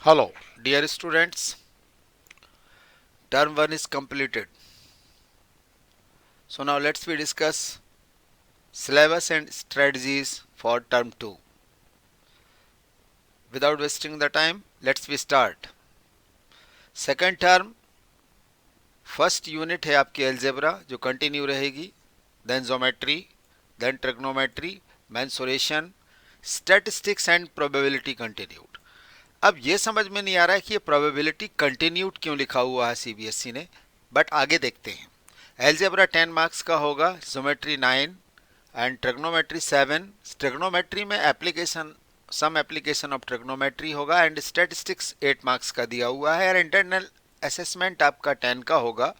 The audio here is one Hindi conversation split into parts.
Hello, dear students. Term 1 is completed. So now let's we discuss syllabus and strategies for term 2. Without wasting the time, let's we start. Second term, first unit है आपकी algebra जो कंटिन्यू रहेगी, then geometry, then trigonometry, mensuration, statistics and probability continued. अब ये समझ में नहीं आ रहा है कि ये probability continued क्यों लिखा हुआ है सीबीएसई ने, बट आगे देखते हैं. एल्जेब्रा 10 मार्क्स का होगा, ज्योमेट्री 9 एंड ट्रिग्नोमेट्री 7. ट्रिग्नोमेट्री में application some application of trigonometry होगा एंड स्टैटिस्टिक्स 8 मार्क्स का दिया हुआ है और इंटरनल असेसमेंट आपका 10 का होगा.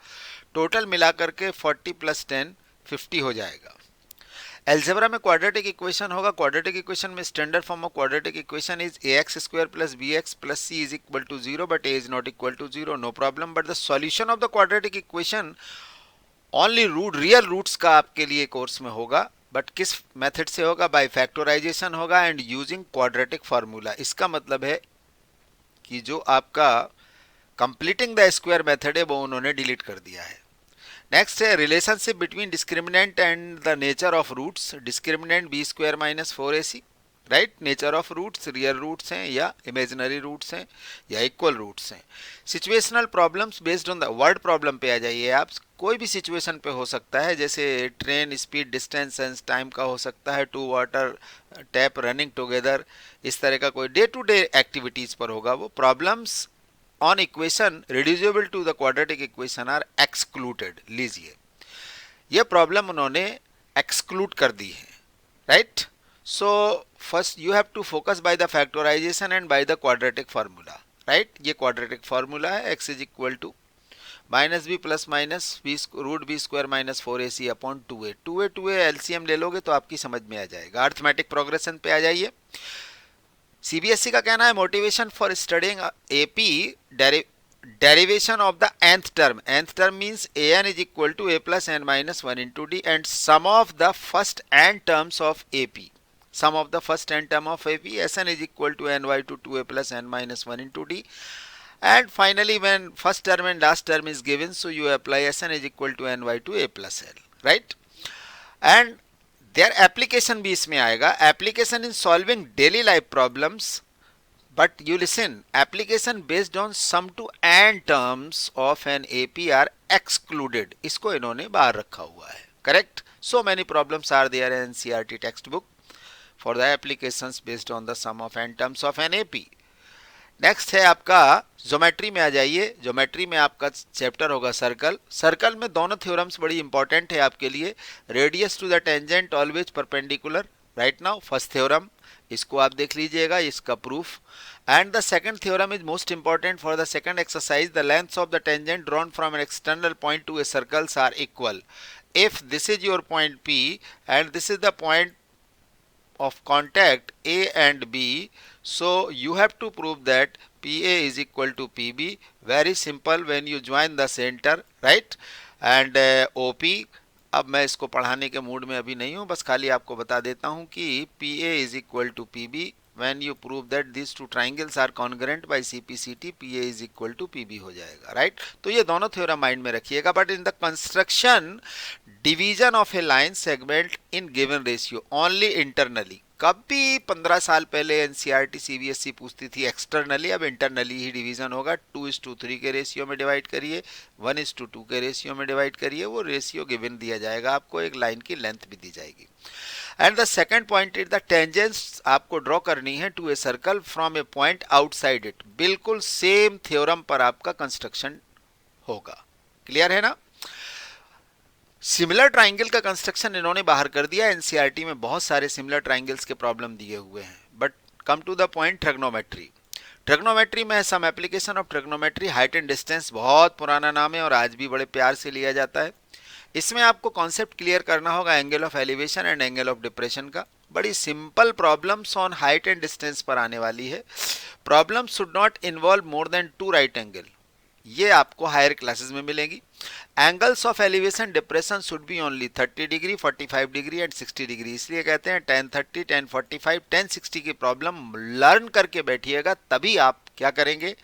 टोटल मिलाकर के 40 प्लस 10 50 हो जाएगा. एल्जेब्रा में क्वाड्रेटिक इक्वेशन होगा. क्वाड्रेटिक इक्वेशन में standard form of quadratic equation is ax square plus bx plus c is equal to 0 but a is not equal to 0. No problem. But the solution of the quadratic equation only real roots का आपके लिए कोर्स में होगा. बट किस मेथड से होगा? बाय फैक्टराइजेशन होगा एंड यूजिंग क्वाड्रेटिक फार्मूला. इसका मतलब है कि जो आपका कंप्लीटिंग द स्क्वायर मेथड है वो उन्होंने डिलीट कर दिया है. नेक्स्ट है relationship between discriminant and the nature of roots. Discriminant b square minus 4ac, right. Nature of roots real roots हैं या इमेजिनरी रूट्स हैं या इक्वल रूट्स हैं. Situational problems based on the word problem पे आ जाइए आप. कोई भी सिचुएशन पे हो सकता है, जैसे train speed distance and time का हो सकता है, two water tap running together, इस तरह का कोई डे टू डे एक्टिविटीज पर होगा वो. Problems on equation reducible to the quadratic equation are excluded. लीजिए ये प्रॉब्लम उन्होंने एक्सक्लूड कर दी है, right. So first you have to focus by the factorisation and by the quadratic formula, right. ये क्वाड्रेटिक फार्मूला है. x is equal to minus b plus minus b root b square minus 4ac upon 2a. 2a LCM ले लोगे तो आपकी समझ में आ जाएगा. अर्थमेटिक प्रोग्रेशन पे आ जाइए. सीबीएसई का कहना है motivation for studying AP derivation of the nth term. Nth term means an is equal to a plus n minus 1 into d and sum of the first n terms of ap. Sum of the first n term of ap, sn is equal to ny to 2a plus n minus 1 into d. And finally when first term and last term is given, so you apply sn is equal to ny to a plus l, right. And their application भी इसमें आएगा. Application in solving daily life problems. But you listen, application based on sum to n terms of an AP are excluded. इसको इन्होंने बाहर रखा हुआ है, correct. So many problems are there in NCERT textbook for the applications based on the sum of n terms of an AP. Next है आपका ज्योमेट्री में आ जाइए. ज्योमेट्री में आपका चैप्टर होगा सर्कल. सर्कल में दोनों थ्योरम्स बड़ी इंपॉर्टेंट है आपके लिए. Radius to the tangent always perpendicular, right. Now first theorem, इसको आप देख लीजिएगा, इसका proof. And the second theorem is most important for the second exercise. The lengths of the tangent drawn from an external point to a circles are equal if this is your point P and this is the point of contact A and B. So you have to prove that PA is equal to PB. Very simple when you join the center, right. And OP, अब मैं इसको पढ़ाने के मूड में अभी नहीं हूँ, बस खाली आपको बता देता हूँ कि PA is equal to PB. When you prove that these two triangles are congruent by CPCT, PA is equal to PB हो जाएगा, राइट. तो ये दोनों थ्योरम माइंड में रखिएगा. But in the construction division of A line segment in given ratio only internally. कभी 15 साल पहले एनसीईआरटी सीबीएसई पूछती थी एक्सटर्नली, अब इंटरनली ही डिवीजन होगा. 2:3 के रेशियो में डिवाइड करिए, 1:2 के रेशियो में डिवाइड करिए. वो रेशियो गिवन दिया जाएगा आपको, एक लाइन की लेंथ भी दी जाएगी. And the second point is the tangents आपको ड्रॉ करनी है to a circle from a point outside it. बिल्कुल सेम थ्योरम पर आपका कंस्ट्रक्शन होगा. क्लियर है ना. सिमिलर ट्राइंगल का कंस्ट्रक्शन इन्होंने बाहर कर दिया. एनसीईआरटी में बहुत सारे सिमिलर ट्राइंगल्स के प्रॉब्लम दिए हुए हैं. But come to the point, trigonometry. Trigonometry में some application of trigonometry. Height and distance बहुत पुराना नाम है और आज भी बड़े प्यार से लिया जाता है. इसमें आपको कॉन्सेप्ट क्लियर करना होगा angle of elevation and angle of depression का. बड़ी simple problems on height and distance पर आने वाली है. Problem should not involve more than 2 right angle. ये आपको हायर क्लासेस में मिलेगी. Angles of elevation depression should be only 30 degree, 45 degree and 60 degree. इसलिए कहते हैं 1030, 1045, 1060 की प्रॉब्लम लर्न करके बैठिएगा, तभी आप क्या करेंगे,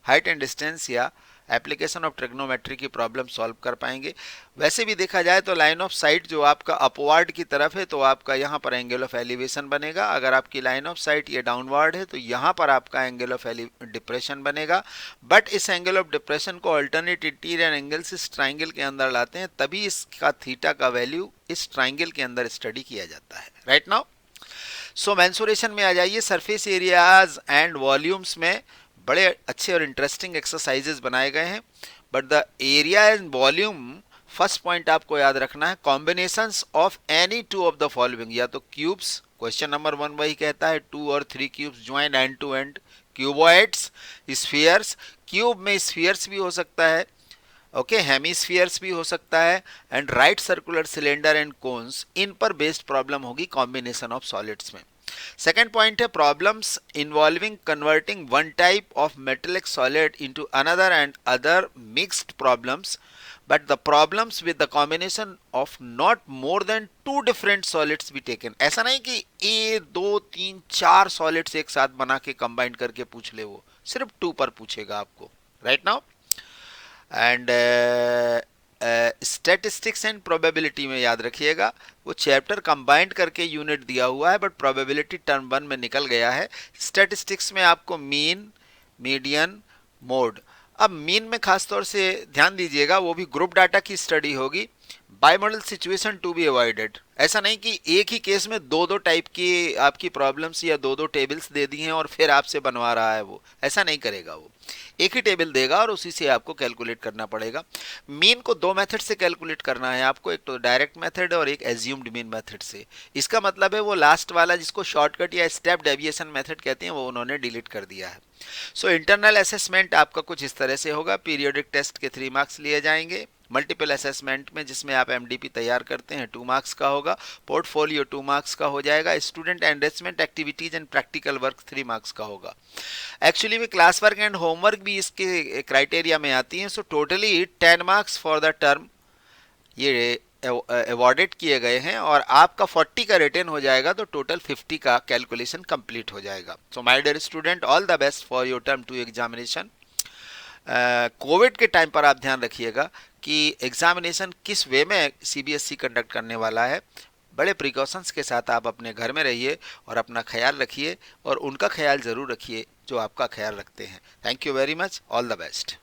हाइट एंड डिस्टेंस या एप्लीकेशन ऑफ ट्रिग्नोमेट्री की प्रॉब्लम सॉल्व कर पाएंगे। वैसे भी देखा जाए तो लाइन ऑफ साइट जो आपका अपवर्ड की तरफ है तो आपका यहाँ पर एंगल ऑफ एलिवेशन बनेगा, अगर आपकी लाइन ऑफ साइट ये डाउनवर्ड है तो यहाँ पर आपका एंगल ऑफ डिप्रेशन बनेगा। बट इस एंगल ऑफ डिप्रेशन को अल्टरनेट इंटीरियर एंगल्स इस ट्राइंगल के अंदर लाते हैं, तभी इसका थीटा का वैल्यू इस ट्राइंगल के अंदर स्टडी किया जाता है। राइट नाउ सो मेंसुरेशन में आ जाइए। सरफेस एरियाज एंड वॉल्यूम्स में बड़े अच्छे और इंटरेस्टिंग एक्सरसाइजेस बनाए गए हैं, but the area and volume first point आपको याद रखना है, combinations of any two of the following, या तो क्यूब्स, क्वेश्चन नंबर 1 वही कहता है 2 और 3 cubes join end to end, cuboids, spheres, cube में स्फीयर्स भी हो सकता है, ओके, हेमीस्फीयर्स भी हो सकता है, and right circular cylinder and cones, इन पर बेस्ड प्रॉब्लम होगी कॉम्बिनेशन ऑफ सॉलिड्स में। सेकेंड पॉइंट है problems involving converting one type of metallic solid into another and other mixed problems, but the problems with the combination of not more than 2 different solids be taken। ऐसा नहीं कि ए 2 3 4 सॉलिड्स एक साथ बना के कंबाइन करके पूछ ले, वो सिर्फ 2 पर पूछेगा आपको। Right now and statistics and probability में याद रखिएगा, वो चैप्टर कंबाइंड करके यूनिट दिया हुआ है, बट प्रोबेबिलिटी टर्म 1 में निकल गया है। स्टैटिस्टिक्स में आपको मीन, मीडियन, मोड, अब मीन में खास तौर से ध्यान दीजिएगा, वो भी ग्रुप डाटा की स्टडी होगी। बाइमॉडल सिचुएशन टू बी अवॉइडेड, ऐसा नहीं कि एक ही केस में दो दो टाइप की आपकी प्रॉब्लम्स या दो दो टेबल्स दे दी हैं और फिर आपसे बनवा रहा है, वो ऐसा नहीं करेगा, वो एक ही टेबल देगा और उसी से आपको कैलकुलेट करना पड़ेगा। मीन को 2 मेथड से कैलकुलेट करना है आपको, एक तो डायरेक्ट मेथड और एक एज्यूम्ड मीन मेथड से। इसका मतलब है वो लास्ट वाला जिसको शॉर्टकट या स्टेप डेविएशन मेथड कहते हैं वो उन्होंने डिलीट कर दिया है। सो इंटरनल असेसमेंट आपका कुछ इस तरह से होगा, पीरियोडिक टेस्ट के 3 मार्क्स लिए जाएंगे, मल्टीपल असेसमेंट में जिसमें आप एमडीपी तैयार करते हैं 2 मार्क्स का होगा, पोर्टफोलियो 2 मार्क्स का हो जाएगा, student enrichment activities and practical work 3 marks का होगा। एक्चुअली में क्लास वर्क एंड होमवर्क भी इसके क्राइटेरिया में आती हैं। So totally 10 marks for the term ये अवॉर्डेड किए गए हैं, और आपका 40 का रिटर्न हो जाएगा तो टोटल 50 का कैलकुलेशन कंप्लीट हो जाएगा। So my dear student, all the best for your term 2 examination. Covid के टाइम पर आप ध्यान रखिएगा कि एग्जामिनेशन किस वे में सीबीएसई कंडक्ट करने वाला है। बड़े प्रिकॉशंस के साथ आप अपने घर में रहिए और अपना ख्याल रखिए, और उनका ख्याल ज़रूर रखिए जो आपका ख्याल रखते हैं। Thank you very much, all the best.